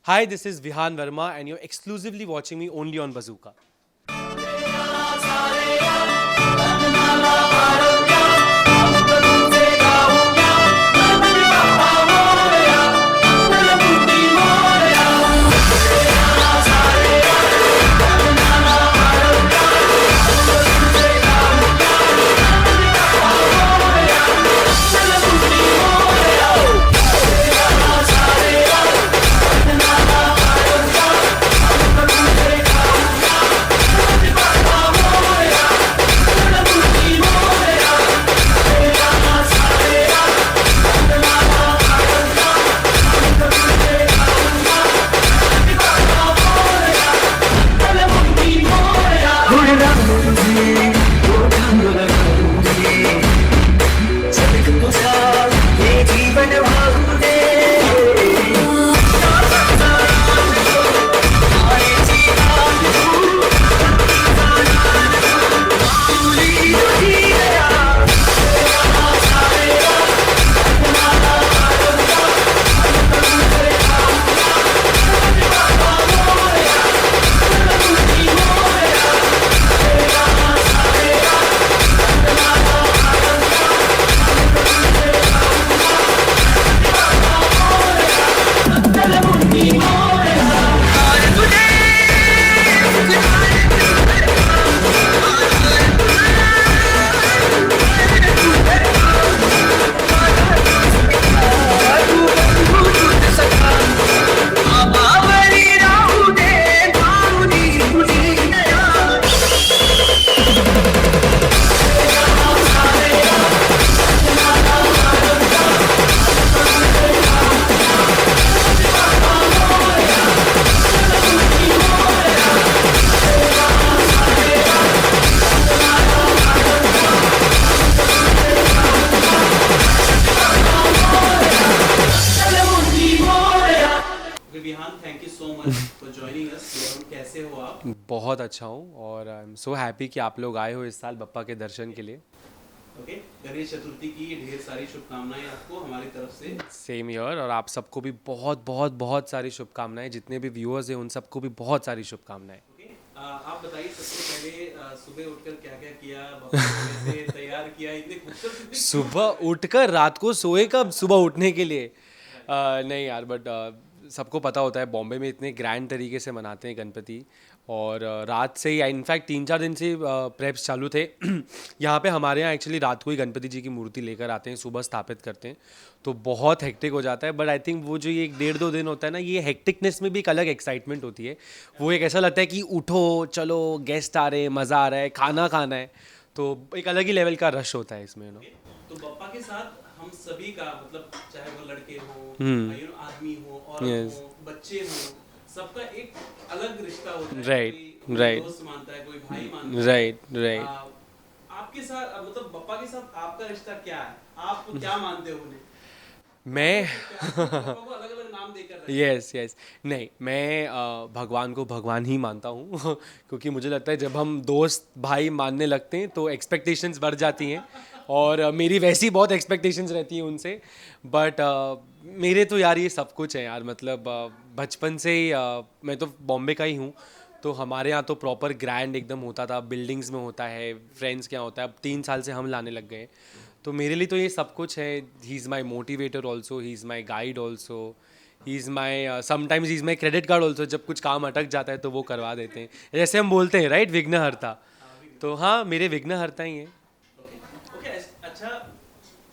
Hi, this is Vihan Verma, and you're exclusively watching me only on Bazooka. Vihan, thank you so much for joining us. कैसे हो आप? बहुत अच्छा हूँ और आई एम सो हैप्पी कि आप लोग आए हो इस साल बप्पा के दर्शन के लिए। ओके, गणेश चतुर्थी की ढेर सारी शुभकामनाएं आपको हमारी तरफ से। सेम ईयर, और आप सबको भी बहुत बहुत बहुत सारी शुभकामनाएं। जितने भी व्यूअर्स हैं उन सबको भी बहुत सारी शुभकामनाएं। ओके, आप बताइए सबसे पहले सुबह उठकर क्या क्या किया, बप्पा को कैसे तैयार किया, इतने खूबसूरत इतने cute सुबह उठकर रात को सोए कब सुबह उठने के लिए? नहीं यार, बट सबको पता होता है बॉम्बे में इतने ग्रैंड तरीके से मनाते हैं गणपति। और रात से ही इनफैक्ट 3-4 दिन से प्रेप्स चालू थे। यहाँ पे हमारे यहाँ एक्चुअली रात को ही गणपति जी की मूर्ति लेकर आते हैं, सुबह स्थापित करते हैं। तो बहुत हेक्टिक हो जाता है, बट आई थिंक वो जो ये 1-1.5-2 दिन होता है ना, ये हेक्टिकनेस में भी एक अलग एक्साइटमेंट होती है। वो एक ऐसा लगता है कि उठो चलो, गेस्ट आ रहे हैं, मज़ा आ रहा है, खाना खाना है। तो एक अलग ही लेवल का रश होता है इसमें है। तो बप्पा के साथ हम सभी का मतलब चाहे वो लड़के हो, आदमी हो, औरत Yes. हो, बच्चे हो, सबका एक अलग रिश्ता होता है। Right, कोई right. दोस्त मानता है, कोई भाई मानता है। Right right. आपके साथ मतलब बप्पा के साथ आपका रिश्ता क्या है? आप क्या मानते हो उन्हें? मैं बप्पा को अलग अलग नाम देकर रखते हैं। यस यस, नहीं मैं भगवान को भगवान ही मानता हूँ। क्योंकि मुझे लगता है जब हम दोस्त भाई मानने लगते हैं तो एक्सपेक्टेशंस बढ़ जाती हैं। और मेरी वैसी बहुत एक्सपेक्टेशंस रहती हैं उनसे। बट मेरे तो यार ये सब कुछ है यार, मतलब बचपन से ही मैं तो बॉम्बे का ही हूँ। तो हमारे यहाँ तो प्रॉपर ग्रैंड एकदम होता था, बिल्डिंग्स में होता है, फ्रेंड्स क्या होता है। अब 3 साल से हम लाने लग गए हैं। तो मेरे लिए तो ये सब कुछ है। He is my motivator also, he is my guide also, he is my sometimes he is my credit card also. जब कुछ काम अटक जाता है तो वो करवा देते हैं, जैसे हम बोलते हैं राइट, विघ्नहर्ता। तो हाँ, मेरे विघ्नहर्ता ही हैं। ओके ओके, अच्छा,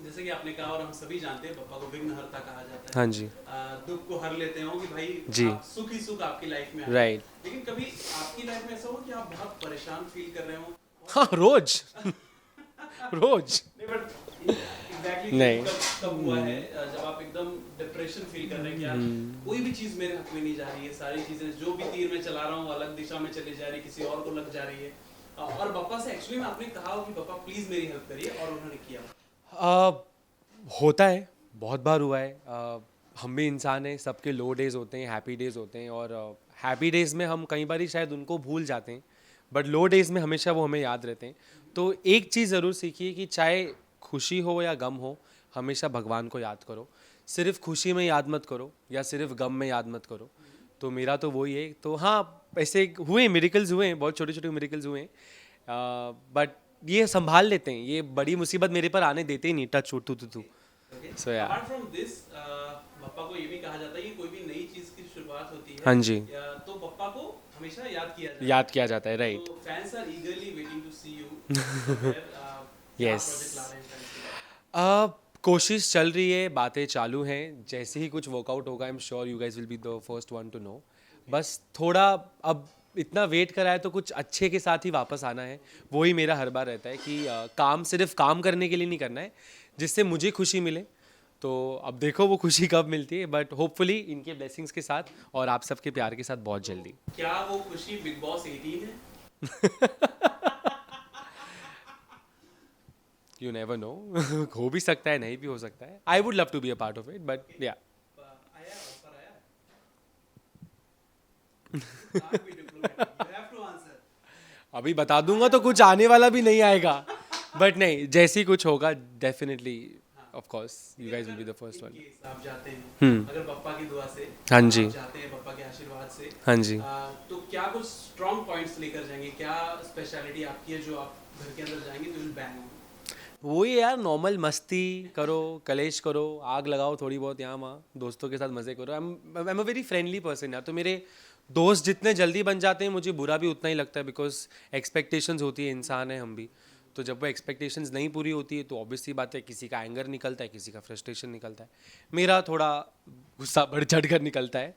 जैसे कि आपने कहा और हम सभी जानते हैं बप्पा को विघ्नहर्ता कहा जाता है। हाँ जी। दुख को हर लेते हो कि भाई जी। आप सुख ही सुख आपकी लाइफ में आए। राइट। लेकिन कभी आपकी लाइफ में ऐसा हो कि आप बहुत परेशान फील कर रहे हो? हाँ, रोज रोज। नहीं, बट एग्जैक्टली नहीं। कब कब हुआ है जब आप एकदम डिप्रेशन फील कर रहे हैं कि यार कोई भी चीज मेरे हक में नहीं जा रही है, सारी चीजें जो भी तीर में चला रहा हूँ अलग दिशा में चली जा रही है, किसी और को लग जा रही है। और बप्पा से एक्चुअली में आपने कहा हो कि बप्पा प्लीज मेरी हेल्प करिए, और उन्होंने किया। होता है, बहुत बार हुआ है। हम भी इंसान हैं, सबके लो डेज़ होते हैं, हैप्पी डेज़ होते हैं। और हैप्पी डेज़ में हम कई बार शायद उनको भूल जाते हैं, बट लो डेज़ में हमेशा वो हमें याद रहते हैं। तो एक चीज़ ज़रूर सीखिए कि चाहे खुशी हो या गम हो, हमेशा भगवान को याद करो। सिर्फ खुशी में याद मत करो या सिर्फ गम में याद मत करो। तो मेरा तो वही है। तो हाँ, ऐसे हुए मिरेकल्स हुए हैं, बहुत छोटे छोटे मिरेकल्स हुए हैं, बट ये संभाल लेते हैं, ये बड़ी मुसीबत मेरे पर आने देते ही नहीं। टच टू टू टू। So, yeah. Apart from this, पप्पा को ये भी कहा जाता है कि कोई भी नई चीज की शुरुआत होती है, हाँ जी, तो पप्पा को हमेशा याद किया जाता है, राइट। तो fans are eagerly waiting to see you. Yes. Project ला रहे हैं fans के लिए? कोशिश चल रही है, बातें चालू हैं, जैसे ही कुछ वर्कआउट होगा I am sure you guys will be the first one to know. बस थोड़ा अब इतना वेट करा है तो कुछ अच्छे के साथ ही वापस आना है। वही मेरा हर बार रहता है कि काम सिर्फ काम करने के लिए नहीं करना है, जिससे मुझे खुशी मिले। तो अब देखो वो खुशी कब मिलती है, बट होपफुली इनके ब्लेसिंग्स के साथ और आप सबके प्यार के साथ बहुत जल्दी। क्या वो खुशी बिग बॉस 18 है? You never know. हो भी सकता है, नहीं भी हो सकता है। I would love to be a part of it, but yeah. आया ऑफर आया? Can't be diplomatic. You have to answer. अभी बता दूंगा तो कुछ आने वाला भी नहीं आएगा, बट नहीं, जैसे ही कुछ होगा definitely of course you guys will be the first one. Case आप जाते हैं, अगर पापा की दुआ से हाँ जी, आप जाते हैं, पापा के आशीर्वाद से, हाँ जी। तो क्या कुछ स्ट्रॉन्ग पॉइंट्स लेकर जाएंगे? क्या स्पेशलिटी आपकी है जो आप घर के अंदर जाएंगे तो विल बैंग? वही यार, नॉर्मल मस्ती करो, कलेश करो, आग लगाओ थोड़ी बहुत यहाँ वहाँ, दोस्तों के साथ मज़े करो। I am a very friendly person यार। तो मेरे दोस्त जितने जल्दी बन जाते हैं मुझे बुरा भी उतना ही लगता है, बिकॉज एक्सपेक्टेशंस होती है, इंसान है हम भी। तो जब वो एक्सपेक्टेशंस नहीं पूरी होती है तो ऑब्वियसली बात है, किसी का एंगर निकलता है, किसी का फ्रस्ट्रेशन निकलता है। मेरा थोड़ा गुस्सा बढ़ चढ़ कर निकलता है,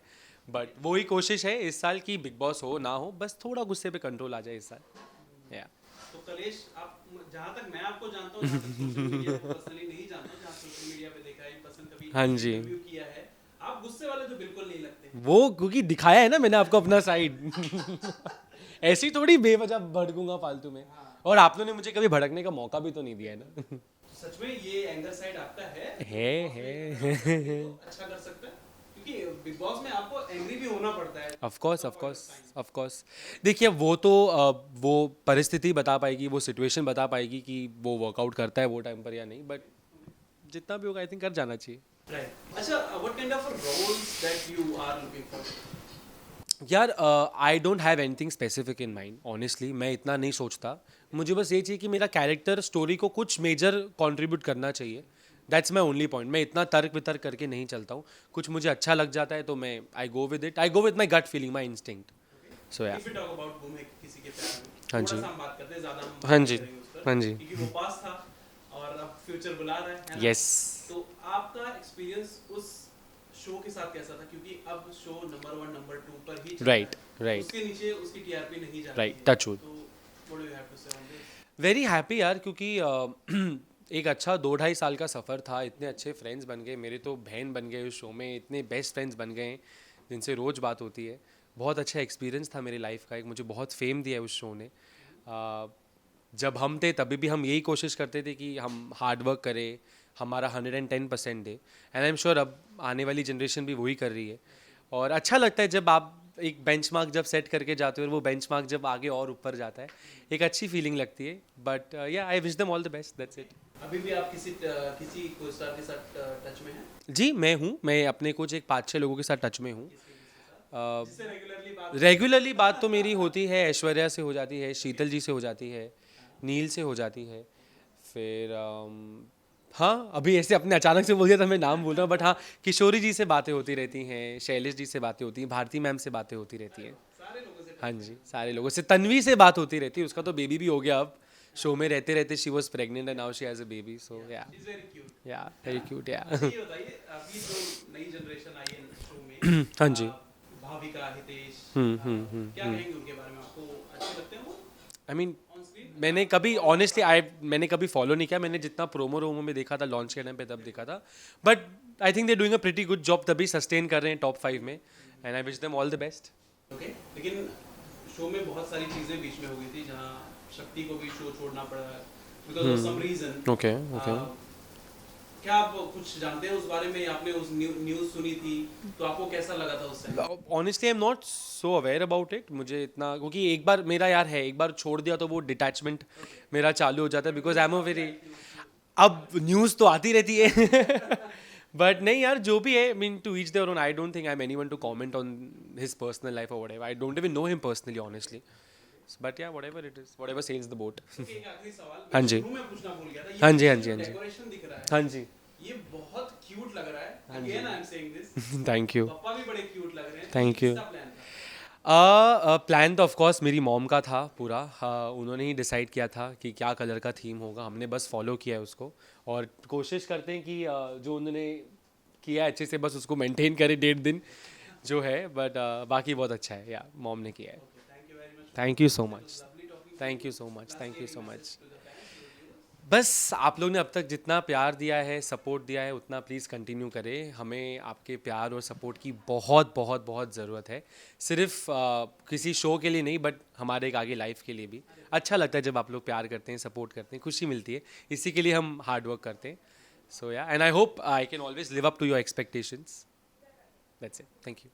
बट वही कोशिश है इस साल की, बिग बॉस हो ना हो, बस थोड़ा गुस्से पे कंट्रोल आ जाए इस साल। या तो कलेश, आप जहाँ तक मैं आपको जानता हूँ, जहाँ तक सोशल मीडिया पे पर्सनली नहीं जानता हूँ, जहाँ सोशल मीडिया पे देखा है, पर्सन कभी हाँ जी, इंटरव्यू किया है, आप गुस्से वाले तो बिल्कुल नहीं लगते। वो क्योंकि दिखाया है ना मैंने आपको अपना साइड। ऐसी थोड़ी बेवजह भड़कूंगा फालतू में, और आप लोगों ने मुझे कभी भड़कने का मौका भी तो नहीं दिया है ना। तो सच में ये एंगर साइड आपका है? है। अच्छा कर सकता है, क्योंकि बिग बॉस में आपको एंग्री भी होना पड़ता है। Of course, of course, of course. देखिए वो तो वो परिस्थिति बता पाएगी, वो सिचुएशन बता पाएगी कि वो वर्कआउट करता है वो टाइम पर या नहीं, बट जितना भी होगा आई थिंक कर जाना चाहिए। राइट। अच्छा, what kind of roles that you are looking for? यार I don't have anything specific in mind, honestly मैं इतना नहीं सोचता। मुझे बस ये चाहिए कि मेरा कैरेक्टर स्टोरी को कुछ मेजर कंट्रीब्यूट करना चाहिए। That's my only point. मैं इतना तर्क वितर्क करके नहीं चलता हूँ। कुछ मुझे अच्छा लग जाता है तो मैं I go with it, I go with my gut feeling, my instinct. So yeah if you talk about boom है किसी के प्यार में, हाँ थोड़ा जी, सा हम बात करते हैं, ज्यादा हम हाँ बात जी, करेंगे उस पर, हाँ जी। क्योंकि वो पास था और अब फ्यूचर बुला रहा है ना? यस। तो आपका एक्सपीरियंस उस शो के साथ कैसा था? क्योंकि अब शो नंबर 1 नंबर 2 पर ही चल रहा है। राइट, राइट, उसके नीचे उसकी टीआरपी नहीं जाती राइट, है। Touch wood. तो what do you have to say on this? Very happy यार, क्योंकि एक अच्छा 2-2.5 साल का सफ़र था। इतने अच्छे फ्रेंड्स बन गए, मेरे तो बहन बन गए उस शो में, इतने बेस्ट फ्रेंड्स बन गए जिनसे रोज़ बात होती है। बहुत अच्छा एक्सपीरियंस था मेरी लाइफ का एक, मुझे बहुत फेम दिया है उस शो ने। जब हम थे तभी भी हम यही कोशिश करते थे कि हम हार्ड वर्क करें, हमारा 110% दे, एंड आई एम श्योर अब आने वाली जनरेशन भी वही कर रही है। और अच्छा लगता है जब आप एक बेंचमार्क जब सेट करके जाते हो और वो बेंचमार्क जब आगे और ऊपर जाता है, एक अच्छी फीलिंग लगती है। बट या I wish them all the best, that's it. अभी भी आप किसी को स्टार के साथ टच में हैं? जी मैं हूँ, मैं अपने कुछ एक 5-6 लोगों के साथ टच में हूँ। जिससे रेगुलरली बात तो मेरी होती है, ऐश्वर्या से हो जाती है, शीतल जी से हो जाती है, नील से हो जाती है, फिर हाँ अभी ऐसे अपने अचानक से बोल दिया था मैं नाम बोल रहा हूँ, बट हाँ किशोरी जी से बातें होती रहती हैं, शैलेश जी से बातें होती हैं, भारती मैम से बातें होती रहती हैं। सारे लोगों से हाँ जी, सारे लोगों से। तन्वी से बात होती रहती है, उसका तो बेबी भी हो गया अब, शो में रहते रहते she was pregnant and now she has a baby, so yeah is very cute. Yeah very cute yeah. ये बताइए, अभी जो नई जनरेशन आई है शो में, हाँ जी, भाविका, हितेश, क्या हम्म। कहेंगे उनके बारे में? आपको अच्छे लगते हैं वो आई मीन ऑन स्क्रीन? मैंने कभी ऑनेस्टली मैंने कभी फॉलो नहीं किया, मैंने जितना प्रोमो में देखा था लॉन्च के टाइम पे तब देखा था, but I think they doing a pretty good job, तभी सस्टेन कर रहे हैं टॉप 5 में, and I wish them all the best. Okay, लेकिन शो में बहुत सारी चीजें बीच में हो गई थी जहाँ शक्ति को भी शो छोड़ना पड़ा because of some reason. Okay क्या आप कुछ जानते हैं उस बारे में? आपने उस न्यूज़ सुनी थी तो आपको कैसा लगा था उस time? Honestly I am not so aware about it, मुझे इतना, क्योंकि एक बार मेरा यार है, एक बार छोड़ दिया तो वो डिटैचमेंट मेरा चालू हो जाता है, because I am a very, अब न्यूज़ तो आती रहती है बट नहीं यार, जो भी है, mean to each their own. I don't think I am anyone to comment on his personal life और whatever. I don't even know him personally honestly. But yeah whatever it is, whatever sails the boat. Okay, एक आखिरी सवाल हाँ मैं जी. शुरू में पूछना भूल गया था। हाँ जी, ये हाँ जी, जो हाँ जी. डेकोरेशन दिख रहा है, हाँ जी. ये बहुत क्यूट लग रहा है. हाँ जी. Again I am saying this. Thank you. पापा भी बड़े क्यूट लग रहे हैं. Thank you. किसका प्लान था? प्लान तो ऑफकोर्स मेरी मॉम का था पूरा. उन्होंने ही डिसाइड किया था कि क्या कलर का थीम होगा. हमने बस फॉलो किया है उसको, और कोशिश करते हैं कि जो उन्होंने किया है अच्छे से बस उसको मेंटेन करें 1.5 दिन जो है. बट बाकी बहुत अच्छा है. या मॉम ने किया है. Thank you very much. Thank you so much. Lovely talking. Thank you so much. Thank you so much. To the fans. बस आप लोग ने अब तक जितना प्यार दिया है, सपोर्ट दिया है, उतना प्लीज़ कंटिन्यू करें. हमें आपके प्यार और सपोर्ट की बहुत बहुत बहुत ज़रूरत है. सिर्फ किसी शो के लिए नहीं, बट हमारे एक आगे लाइफ के लिए भी. अच्छा लगता है जब आप लोग प्यार करते हैं, सपोर्ट करते हैं, खुशी मिलती है. इसी के लिए हम हार्ड वर्क करते हैं. So yeah, and I hope I can always live up to your expectations. That's it. Thank you.